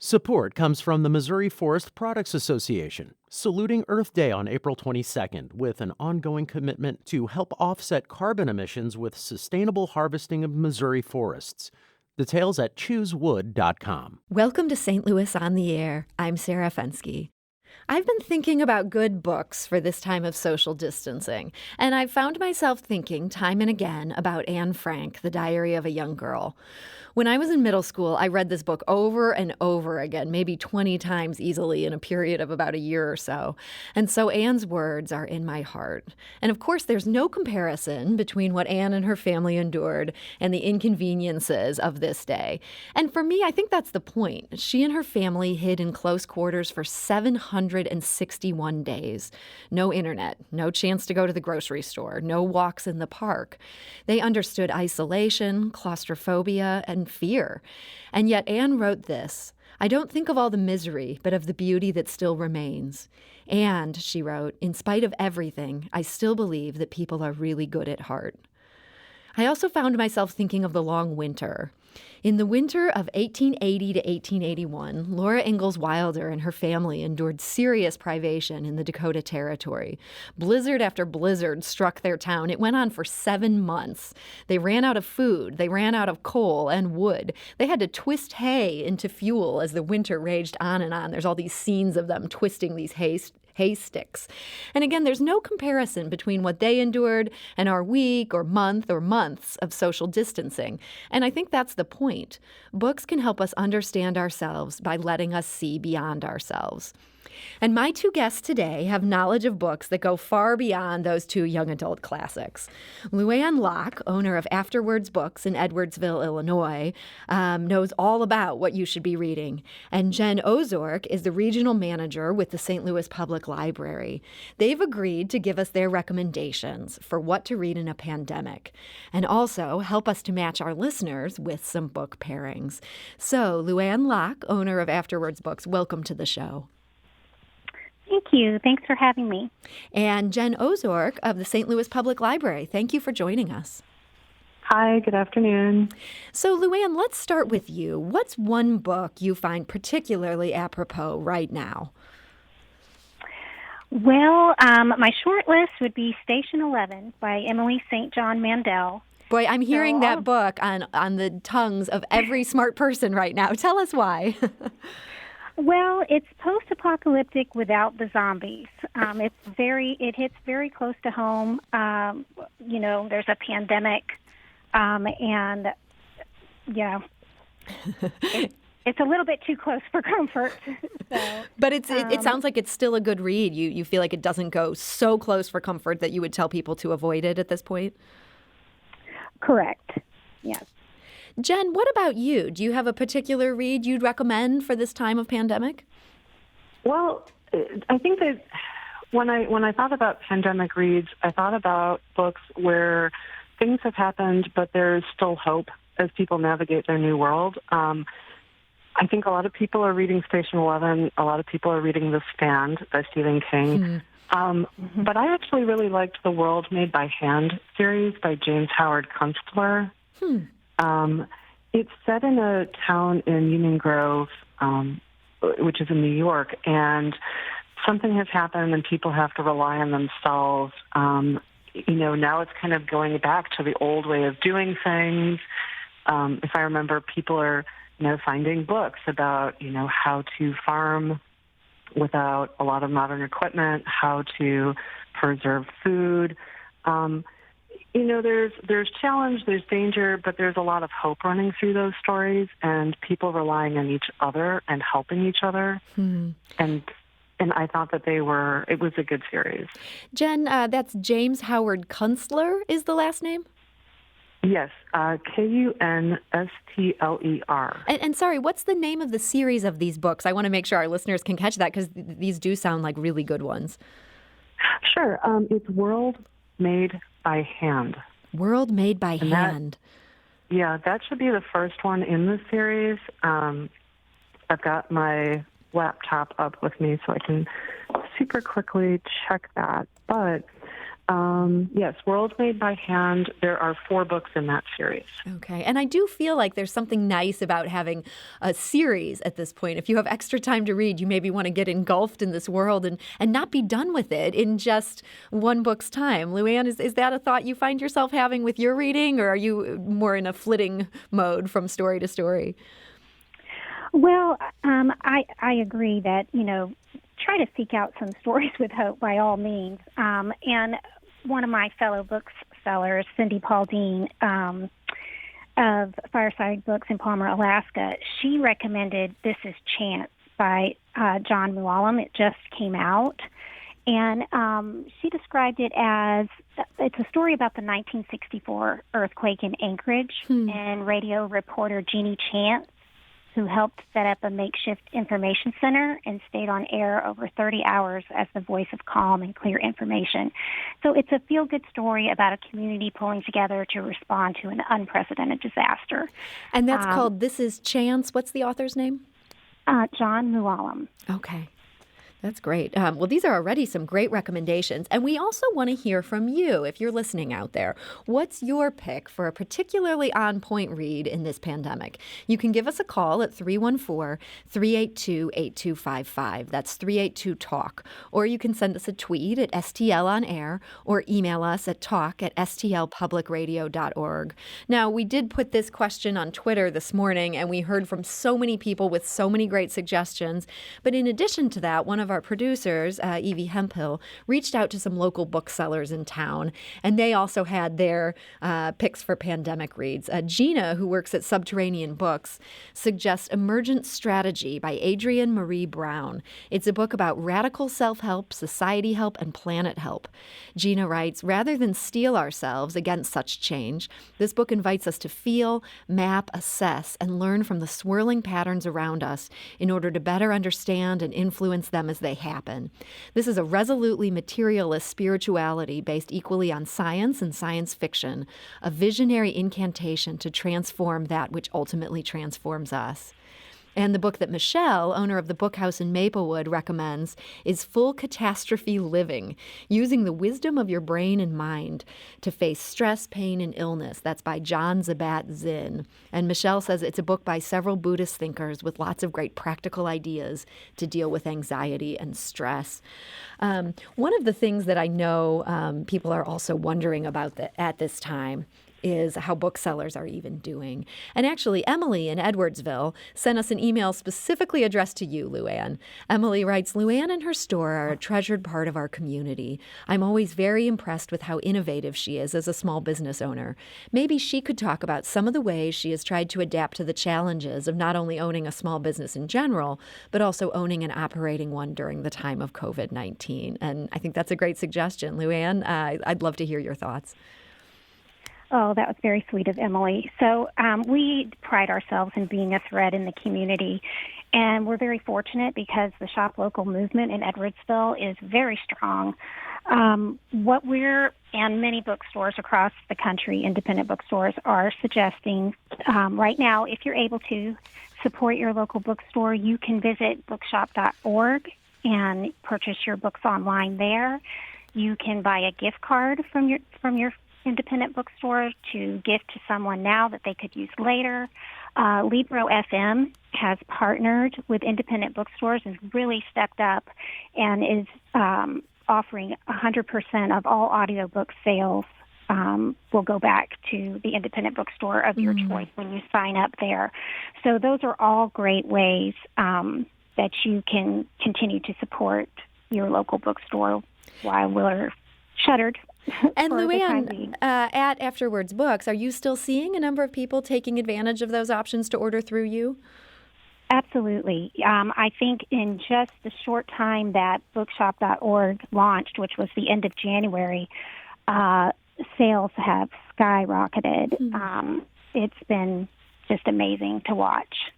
Support comes from the Missouri Forest Products Association, saluting Earth Day on April 22nd with an ongoing commitment to help offset carbon emissions with sustainable harvesting of Missouri forests. Details at choosewood.com. Welcome to St. Louis on the Air. I'm Sarah Fenske. I've been thinking about good books for this time of social distancing, and I've found myself thinking time and again about Anne Frank, The Diary of a Young Girl. When I was in middle school, I read this book over and over again, maybe 20 times easily in a period of about a year or so. And so Anne's words are in my heart. And of course, there's no comparison between what Anne and her family endured and the inconveniences of this day. And for me, I think that's the point. She and her family hid in close quarters for 761 days. No internet, no chance to go to the grocery store, no walks in the park. They understood isolation, claustrophobia, and fear. And yet Anne wrote this: "I don't think of all the misery, but of the beauty that still remains. And," she wrote, "in spite of everything, I still believe that people are really good at heart." I also found myself thinking of the long winter. In the winter of 1880 to 1881, Laura Ingalls Wilder and her family endured serious privation in the Dakota Territory. Blizzard after blizzard struck their town. It went on for 7 months. They ran out of food. They ran out of coal and wood. They had to twist hay into fuel as the winter raged on and on. There's all these scenes of them twisting these hay sticks. And again, there's no comparison between what they endured and our week or months of social distancing. And I think that's the point. Books can help us understand ourselves by letting us see beyond ourselves. And my two guests today have knowledge of books that go far beyond those two young adult classics. LuAnn Locke, owner of Afterwords Books in Edwardsville, Illinois, knows all about what you should be reading. And Jen Ohzourk is the regional manager with the St. Louis Public Library. They've agreed to give us their recommendations for what to read in a pandemic, and also help us to match our listeners with some book pairings. So, LuAnn Locke, owner of Afterwords Books, welcome to the show. Thank you. Thanks for having me. And Jen Ohzourk of the St. Louis Public Library. Thank you for joining us. Hi, good afternoon. So, LuAnn, let's start with you. What's one book you find particularly apropos right now? Well, my short list would be Station 11 by Emily St. John Mandel. Boy, I'm hearing that book on the tongues of every smart person right now. Tell us why. Well, it's post-apocalyptic without the zombies. It hits very close to home. There's a pandemic, and it's a little bit too close for comfort. So, but it sounds like it's still a good read. You feel like it doesn't go so close for comfort that you would tell people to avoid it at this point? Correct. Yes. Jen, what about you? Do you have a particular read you'd recommend for this time of pandemic? Well, I think that when I thought about pandemic reads, I thought about books where things have happened, but there's still hope as people navigate their new world. I think a lot of people are reading Station 11. A lot of people are reading The Stand by Stephen King. But I actually really liked the World Made by Hand series by James Howard Kunstler. It's set in a town in Union Grove, which is in New York, and something has happened and people have to rely on themselves. Now it's kind of going back to the old way of doing things. If I remember, people are, finding books about, how to farm without a lot of modern equipment, how to preserve food. There's challenge, there's danger, but there's a lot of hope running through those stories and people relying on each other and helping each other. And I thought that it was a good series. Jen, that's James Howard Kunstler is the last name? Yes, Kunstler. And sorry, what's the name of the series of these books? I want to make sure our listeners can catch that because these do sound like really good ones. Sure. It's World Made by Hand. World Made by Hand. That should be the first one in the series. I've got my laptop up with me so I can super quickly check that. But Yes, World Made by Hand. There are 4 books in that series. Okay. And I do feel like there's something nice about having a series at this point. If you have extra time to read, you maybe want to get engulfed in this world and not be done with it in just one book's time. LuAnn, is that a thought you find yourself having with your reading, or are you more in a flitting mode from story to story? Well, I agree that, try to seek out some stories with hope by all means. And one of my fellow booksellers, Cindy Pauldine, of Fireside Books in Palmer, Alaska, she recommended This Is Chance by John Mooallem. It just came out. And she described it as, it's a story about the 1964 earthquake in Anchorage, and radio reporter Jeannie Chance, who helped set up a makeshift information center and stayed on air over 30 hours as the voice of calm and clear information. So it's a feel-good story about a community pulling together to respond to an unprecedented disaster. And that's called This Is Chance. What's the author's name? John Mooallem. Okay. That's great. Well, these are already some great recommendations. And we also want to hear from you if you're listening out there. What's your pick for a particularly on-point read in this pandemic? You can give us a call at 314-382-8255. That's 382-TALK. Or you can send us a tweet at STL on air or email us at talk@stlpublicradio.org. Now, we did put this question on Twitter this morning, and we heard from so many people with so many great suggestions. But in addition to that, one of our producers, Evie Hemphill, reached out to some local booksellers in town, and they also had their picks for pandemic reads. Gina, who works at Subterranean Books, suggests Emergent Strategy by Adrienne Marie Brown. It's a book about radical self-help, society help, and planet help. Gina writes, rather than steel ourselves against such change, this book invites us to feel, map, assess, and learn from the swirling patterns around us in order to better understand and influence them as they happen. This is a resolutely materialist spirituality based equally on science and science fiction, a visionary incantation to transform that which ultimately transforms us. And the book that Michelle, owner of the Bookhouse in Maplewood, recommends is Full Catastrophe Living, using the wisdom of your brain and mind to face stress, pain, and illness. That's by John Zabat-Zinn. And Michelle says it's a book by several Buddhist thinkers with lots of great practical ideas to deal with anxiety and stress. One of the things that I know people are also wondering about at this time is how booksellers are even doing. And actually, Emily in Edwardsville sent us an email specifically addressed to you, LuAnn. Emily writes, LuAnn and her store are a treasured part of our community. I'm always very impressed with how innovative she is as a small business owner. Maybe she could talk about some of the ways she has tried to adapt to the challenges of not only owning a small business in general, but also owning and operating one during the time of COVID-19. And I think that's a great suggestion. LuAnn, I'd love to hear your thoughts. Oh, that was very sweet of Emily. So we pride ourselves in being a thread in the community, and we're very fortunate because the Shop Local movement in Edwardsville is very strong. And many bookstores across the country, independent bookstores, are suggesting right now, if you're able to support your local bookstore, you can visit bookshop.org and purchase your books online there. You can buy a gift card from your independent bookstore to gift to someone now that they could use later. Libro FM has partnered with independent bookstores and really stepped up and is offering 100% of all audiobook sales will go back to the independent bookstore of your choice when you sign up there. So those are all great ways that you can continue to support your local bookstore while we're shuttered. And LuAnn, at Afterwords Books, are you still seeing a number of people taking advantage of those options to order through you? Absolutely. I think in just the short time that bookshop.org launched, which was the end of January, sales have skyrocketed. It's been just amazing to watch.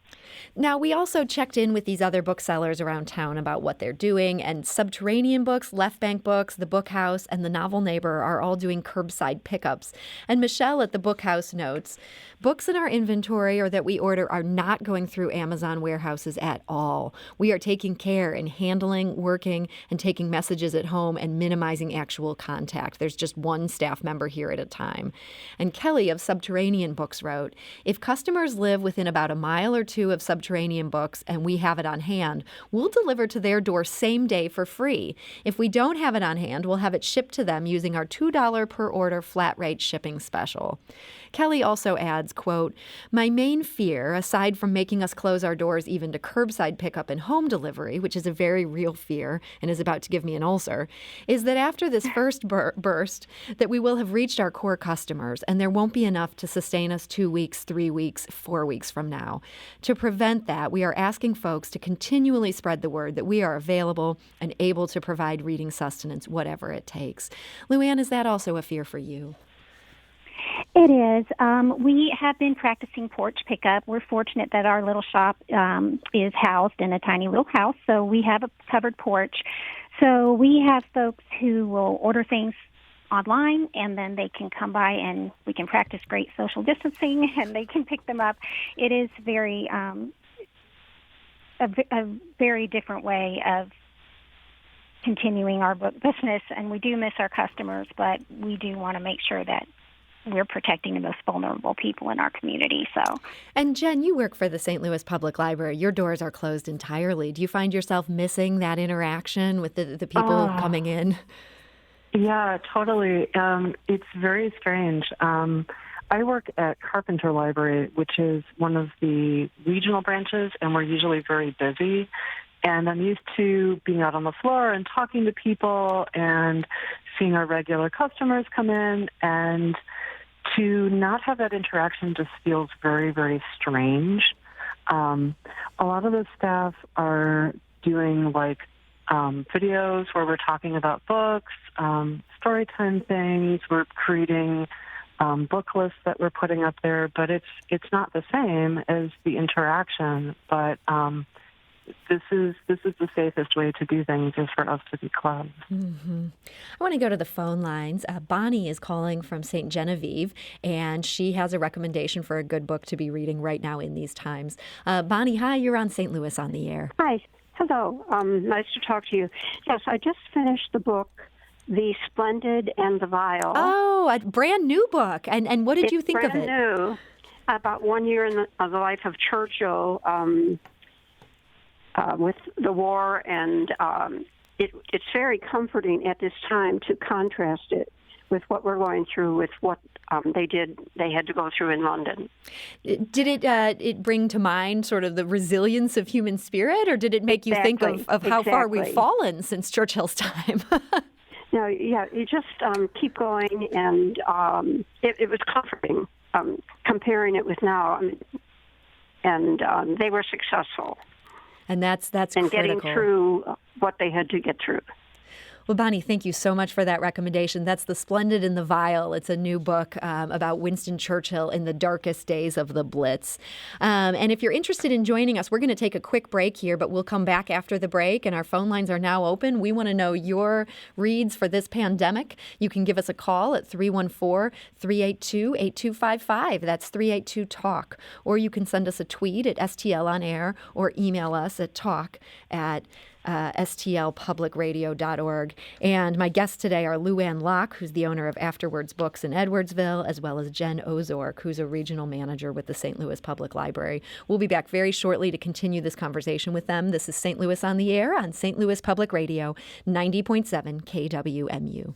Now, we also checked in with these other booksellers around town about what they're doing, and Subterranean Books, Left Bank Books, The Book House, and The Novel Neighbor are all doing curbside pickups. And Michelle at The Book House notes, books in our inventory or that we order are not going through Amazon warehouses at all. We are taking care in handling, working, and taking messages at home and minimizing actual contact. There's just one staff member here at a time. And Kelly of Subterranean Books wrote, if customers live within about a mile or two of Subterranean Books and we have it on hand, we'll deliver to their door same day for free. If we don't have it on hand, we'll have it shipped to them using our $2 per order flat rate shipping special. Kelly also adds, quote, my main fear, aside from making us close our doors even to curbside pickup and home delivery, which is a very real fear and is about to give me an ulcer, is that after this first burst, that we will have reached our core customers and there won't be enough to sustain us 2 weeks, 3 weeks, 4 weeks from now. To prevent that, we are asking folks to continually spread the word that we are available and able to provide reading sustenance, whatever it takes. LuAnn, is that also a fear for you? It is. We have been practicing porch pickup. We're fortunate that our little shop is housed in a tiny little house, so we have a covered porch. So we have folks who will order things online, and then they can come by and we can practice great social distancing, and they can pick them up. It is very a very different way of continuing our book business, and we do miss our customers, but we do want to make sure that we're protecting the most vulnerable people in our community. And Jen, you work for the St. Louis Public Library. Your doors are closed entirely. Do you find yourself missing that interaction with the people coming in? Yeah, totally. It's very strange. I work at Carpenter Library, which is one of the regional branches, and we're usually very busy. And I'm used to being out on the floor and talking to people and seeing our regular customers come in, and to not have that interaction just feels very, very strange. A lot of the staff are doing videos where we're talking about books, story time things. We're creating book lists that we're putting up there, but it's not the same as the interaction. But this is the safest way to do things, is for us to be closed. Mm-hmm. I want to go to the phone lines. Bonnie is calling from St. Genevieve, and she has a recommendation for a good book to be reading right now in these times. Bonnie, hi, you're on St. Louis on the Air. Hi. Hello. Nice to talk to you. Yes, I just finished the book, The Splendid and the Vile. Oh, a brand new book. And what did you think of it? It's brand new. About 1 year in the life of Churchill, with the war, and it's very comforting at this time to contrast it with what we're going through, with what they had to go through in London. Did it bring to mind sort of the resilience of human spirit, or did it make you think of how far we've fallen since Churchill's time? No, yeah, you just keep going, and it was comforting, comparing it with now, and they were successful. And that's and critical. Getting through what they had to get through. Well, Bonnie, thank you so much for that recommendation. That's The Splendid and the Vile. It's a new book about Winston Churchill in the darkest days of the Blitz. And if you're interested in joining us, we're going to take a quick break here, but we'll come back after the break, and our phone lines are now open. We want to know your reads for this pandemic. You can give us a call at 314-382-8255. That's 382-TALK. Or you can send us a tweet at STL on Air, or email us at talk@stlpublicradio.org. And my guests today are LuAnn Locke, who's the owner of Afterwords Books in Edwardsville, as well as Jen Ohzourk, who's a regional manager with the St. Louis Public Library. We'll be back very shortly to continue this conversation with them. This is St. Louis on the Air on St. Louis Public Radio, 90.7 KWMU.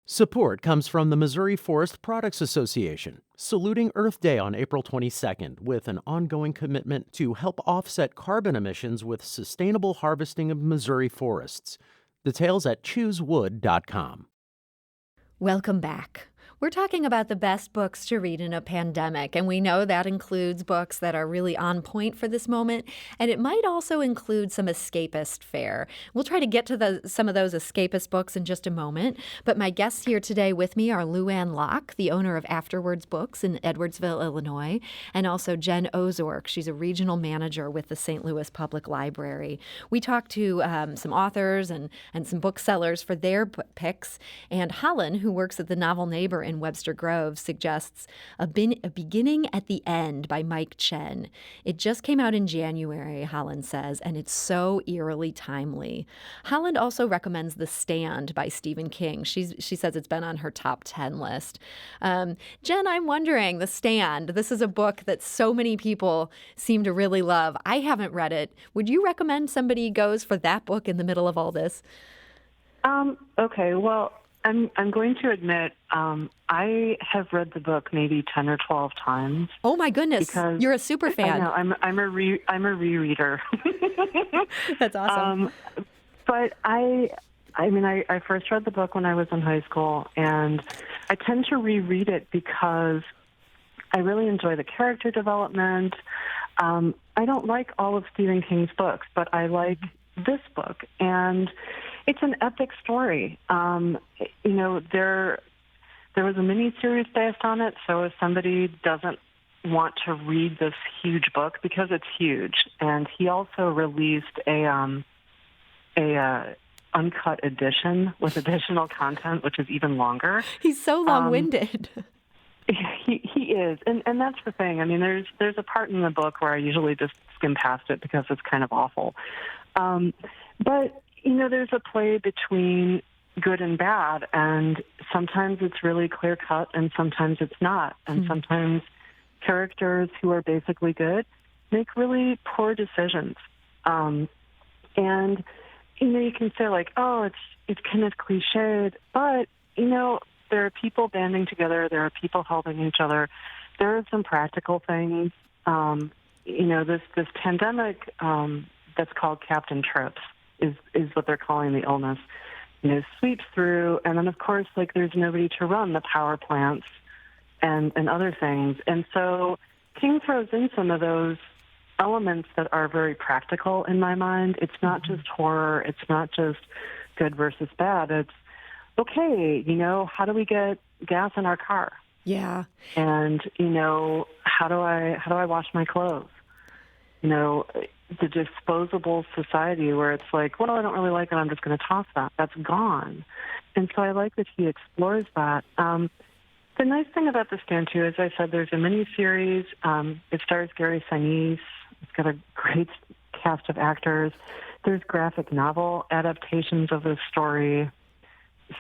Support comes from the Missouri Forest Products Association, saluting Earth Day on April 22nd with an ongoing commitment to help offset carbon emissions with sustainable harvesting of Missouri forests. Details at choosewood.com. Welcome back. We're talking about the best books to read in a pandemic, and we know that includes books that are really on point for this moment, and it might also include some escapist fare. We'll try to get to some of those escapist books in just a moment, but my guests here today with me are LuAnn Locke, the owner of Afterwords Books in Edwardsville, Illinois, and also Jen Ohzourk. She's a regional manager with the St. Louis Public Library. We talked to some authors and some booksellers for their picks, and Holland, who works at the Novel Neighbor in Webster Grove, suggests a Beginning at the End by Mike Chen. It just came out in January, Holland says, and it's so eerily timely. Holland also recommends The Stand by Stephen King. She says it's been on her top 10 list. Jen, I'm wondering, The Stand, this is a book that so many people seem to really love. I haven't read it. Would you recommend somebody goes for that book in the middle of all this? Okay, well, I'm going to admit I have read the book maybe 10 or 12 times. Oh my goodness, you're a super fan. I know, I'm a rereader. That's awesome. But I first read the book when I was in high school, and I tend to reread it because I really enjoy the character development. I don't like all of Stephen King's books, but I like this book, and it's an epic story. There was a mini-series based on it, so if somebody doesn't want to read this huge book, because it's huge, and he also released a uncut edition with additional content, which is even longer. He's so long-winded. He is, and that's the thing. I mean, there's a part in the book where I usually just skim past it because it's kind of awful. But there's a play between good and bad, and sometimes it's really clear-cut, and sometimes it's not. And sometimes characters who are basically good make really poor decisions. And, you can say, like, oh, it's kind of cliched, but, there are people banding together. There are people helping each other. There are some practical things. This pandemic that's called Captain Trips is what they're calling the illness, sweeps through. And then, of course, there's nobody to run the power plants and other things. And so King throws in some of those elements that are very practical in my mind. It's not just horror. It's not just good versus bad. It's, okay, how do we get gas in our car? Yeah. And, how do I wash my clothes? The disposable society where it's like, well, I don't really like it, I'm just going to toss that. That's gone. And so I like that he explores that. The nice thing about The Stand, too, as I said, there's a mini-series. It stars Gary Sinise. It's got a great cast of actors. There's graphic novel adaptations of this story.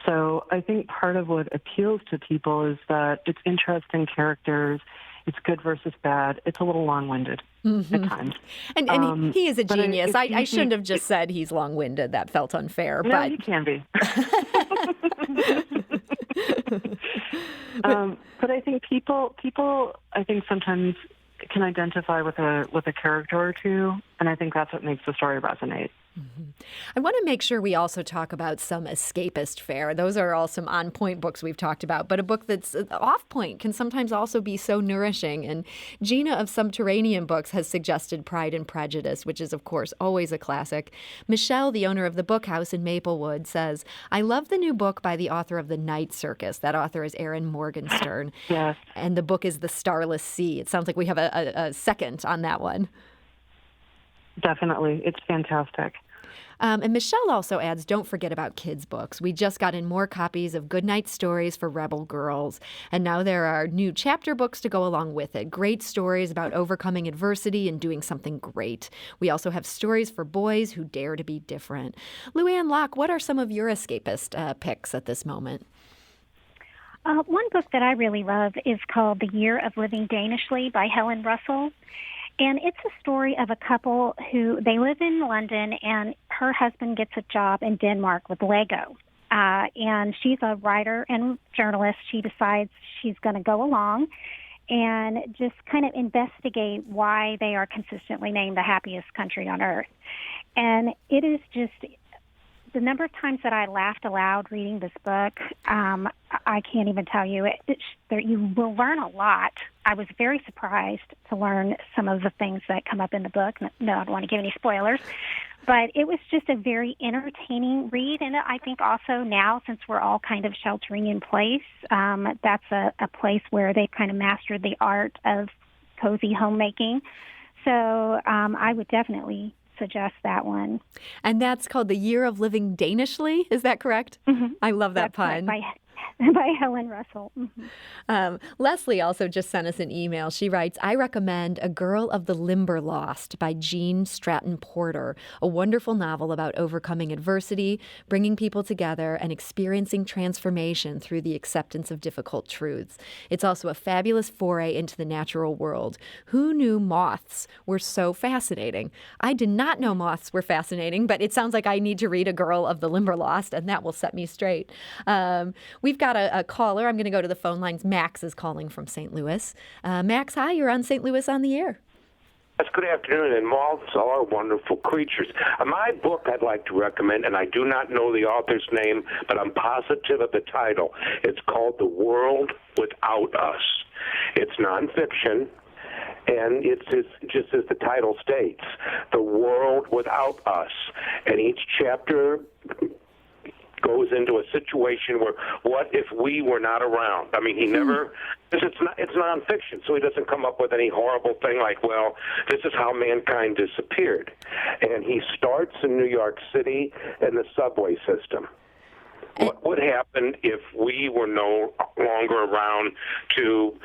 So I think part of what appeals to people is that it's interesting characters. It's good versus bad. It's a little long-winded at times. And he is a genius. I shouldn't have just said he's long-winded. That felt unfair. No, but he can be. But I think people, I think sometimes can identify with a character or two, and I think that's what makes the story resonate. Mm-hmm. I want to make sure we also talk about some escapist fare. Those are all some on-point books we've talked about, but a book that's off-point can sometimes also be so nourishing. And Gina of Subterranean Books has suggested Pride and Prejudice, which is, of course, always a classic. Michelle, the owner of the Bookhouse in Maplewood, says, I love the new book by the author of The Night Circus. That author is Erin Morgenstern. Yes. And the book is The Starless Sea. It sounds like we have a second on that one. Definitely. It's fantastic. And Michelle also adds, don't forget about kids' books. We just got in more copies of Goodnight Stories for Rebel Girls. And now there are new chapter books to go along with it. Great stories about overcoming adversity and doing something great. We also have stories for boys who dare to be different. LuAnn Locke, what are some of your escapist picks at this moment? One book that I really love is called The Year of Living Danishly by Helen Russell. And it's a story of a couple who, they live in London, and her husband gets a job in Denmark with Lego. And she's a writer and journalist. She decides she's going to go along and just kind of investigate why they are consistently named the happiest country on earth. And it is just the number of times that I laughed aloud reading this book, I can't even tell you. You will learn a lot. I was very surprised to learn some of the things that come up in the book. No, I don't want to give any spoilers. But it was just a very entertaining read. And I think also now, since we're all kind of sheltering in place, that's a place where they've kind of mastered the art of cozy homemaking. So I would definitely suggest that one. And that's called The Year of Living Danishly. Is that correct? Mm-hmm. I love that That's pun. Right, by Helen Russell. Mm-hmm. Leslie also just sent us an email. She writes, I recommend A Girl of the Limberlost by Jean Stratton Porter, a wonderful novel about overcoming adversity, bringing people together, and experiencing transformation through the acceptance of difficult truths. It's also a fabulous foray into the natural world. Who knew moths were so fascinating? I did not know moths were fascinating, but it sounds like I need to read A Girl of the Limberlost, and that will set me straight. We've got a caller. I'm going to go to the phone lines. Max is calling from St. Louis. Max, hi. You're on St. Louis on the Air. Yes, good afternoon, and moths are wonderful creatures. My book I'd like to recommend, and I do not know the author's name, but I'm positive of the title. It's called The World Without Us. It's nonfiction, and it's just as the title states, The World Without Us. And each chapter goes into a situation where, what if we were not around? I mean, he never, it's nonfiction, so he doesn't come up with any horrible thing like, well, this is how mankind disappeared. And he starts in New York City and the subway system. What would happen if we were no longer around to,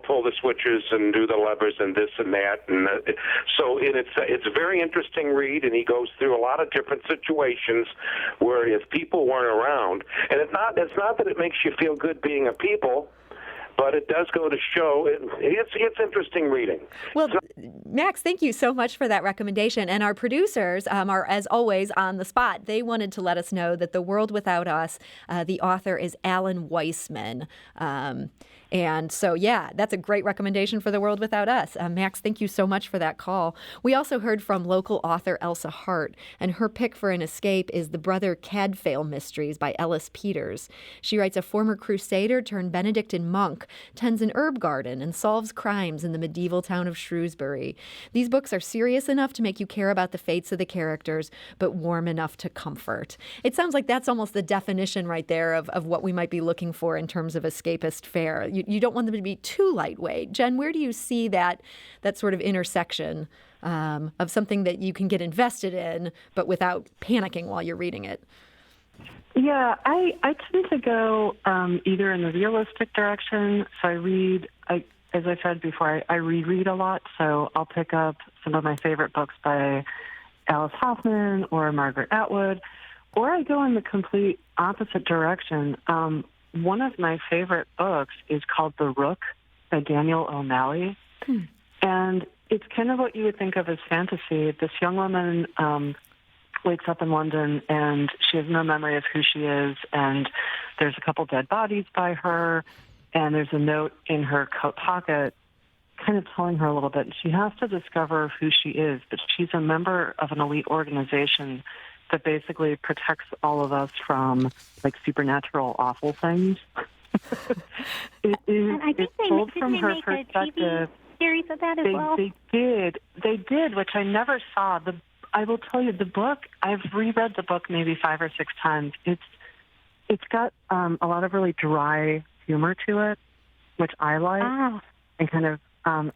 pull the switches and do the levers and this and that? And so it's a very interesting read, and he goes through a lot of different situations where if people weren't around, and it's not that it makes you feel good being a people, but it does go to show it's interesting reading. Well, Max, thank you so much for that recommendation. And our producers are, as always, on the spot. They wanted to let us know that The World Without Us, the author is Alan Weissman. And so, yeah, that's a great recommendation for The World Without Us. Max, thank you so much for that call. We also heard from local author Elsa Hart, and her pick for an escape is The Brother Cadfael Mysteries by Ellis Peters. She writes a former crusader turned Benedictine monk tends an herb garden and solves crimes in the medieval town of Shrewsbury. These books are serious enough to make you care about the fates of the characters, but warm enough to comfort. It sounds like that's almost the definition right there of what we might be looking for in terms of escapist fare. You don't want them to be too lightweight. Jen, where do you see that sort of intersection of something that you can get invested in, but without panicking while you're reading it? Yeah, I tend to go either in the realistic direction. So as I said before, I reread a lot. So I'll pick up some of my favorite books by Alice Hoffman or Margaret Atwood, or I go in the complete opposite direction. One of my favorite books is called The Rook by Daniel O'Malley. And it's kind of what you would think of as fantasy. This young woman wakes up in London and she has no memory of who she is, and there's a couple dead bodies by her, and there's a note in her coat pocket kind of telling her a little bit. She has to discover who she is, but she's a member of an elite organization that basically protects all of us from supernatural awful things. And I think it's told from her perspective. Series of that as well. They did, which I never saw. I will tell you, the book, I've reread the book maybe 5 or 6 times. It's got a lot of really dry humor to it, which I like, and kind of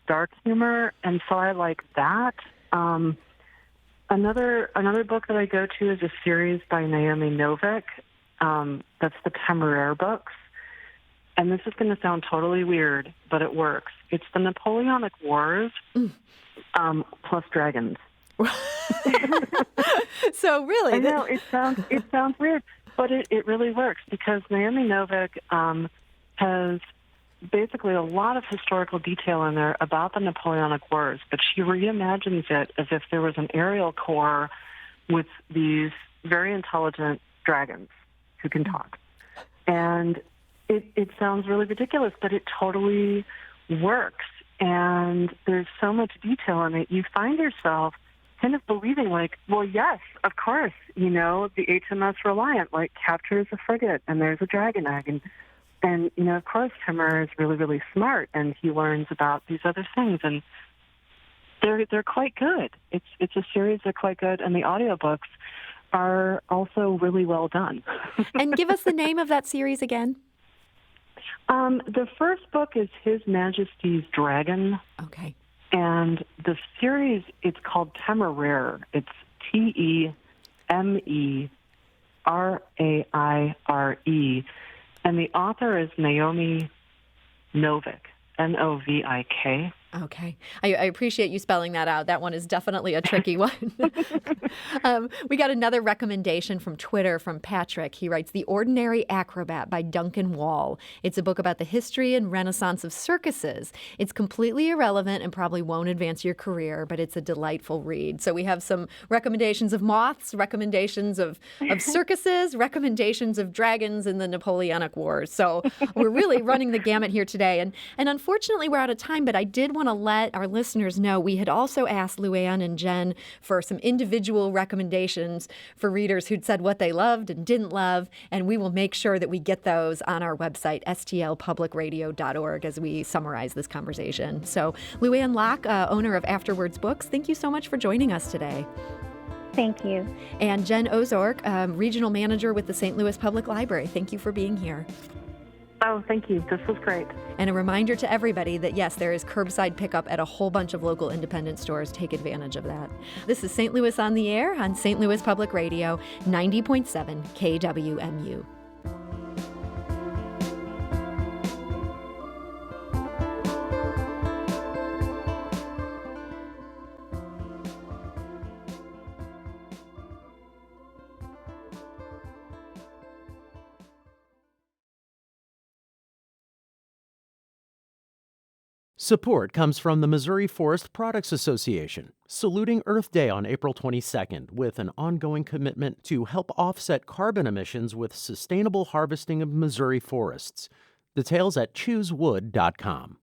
dark humor, and so I like that. Another book that I go to is a series by Naomi Novik. That's the Temeraire books. And this is going to sound totally weird, but it works. It's the Napoleonic Wars plus dragons. So really, I know it sounds weird, but it really works because Naomi Novik has basically a lot of historical detail in there about the Napoleonic Wars, but she reimagines it as if there was an aerial corps with these very intelligent dragons who can talk. And it sounds really ridiculous, but it totally works. And there's so much detail in it. You find yourself kind of believing, like, well, yes, of course, the HMS Reliant, like, captures a frigate, and there's a dragon egg, and of course, Timur is really, really smart, and he learns about these other things, and they're quite good. It's a series that's quite good, and the audiobooks are also really well done. And give us the name of that series again. The first book is His Majesty's Dragon. Okay. And the series, it's called Temeraire. It's Temeraire. And the author is Naomi Novik, Novik. Okay. I appreciate you spelling that out. That one is definitely a tricky one. We got another recommendation from Twitter from Patrick. He writes, The Ordinary Acrobat by Duncan Wall. It's a book about the history and renaissance of circuses. It's completely irrelevant and probably won't advance your career, but it's a delightful read. So we have some recommendations of moths, recommendations of circuses, recommendations of dragons in the Napoleonic Wars. So we're really running the gamut here today. And unfortunately, we're out of time, but I did want to let our listeners know we had also asked LuAnn and Jen for some individual recommendations for readers who'd said what they loved and didn't love, and we will make sure that we get those on our website, stlpublicradio.org, as we summarize this conversation. So LuAnn Locke, owner of Afterwords Books, thank you so much for joining us today. Thank you. And Jen Ohzourk, regional manager with the St. Louis Public Library, thank you for being here. Oh, thank you. This was great. And a reminder to everybody that, yes, there is curbside pickup at a whole bunch of local independent stores. Take advantage of that. This is St. Louis on the Air on St. Louis Public Radio, 90.7 KWMU. Support comes from the Missouri Forest Products Association, saluting Earth Day on April 22nd with an ongoing commitment to help offset carbon emissions with sustainable harvesting of Missouri forests. Details at choosewood.com.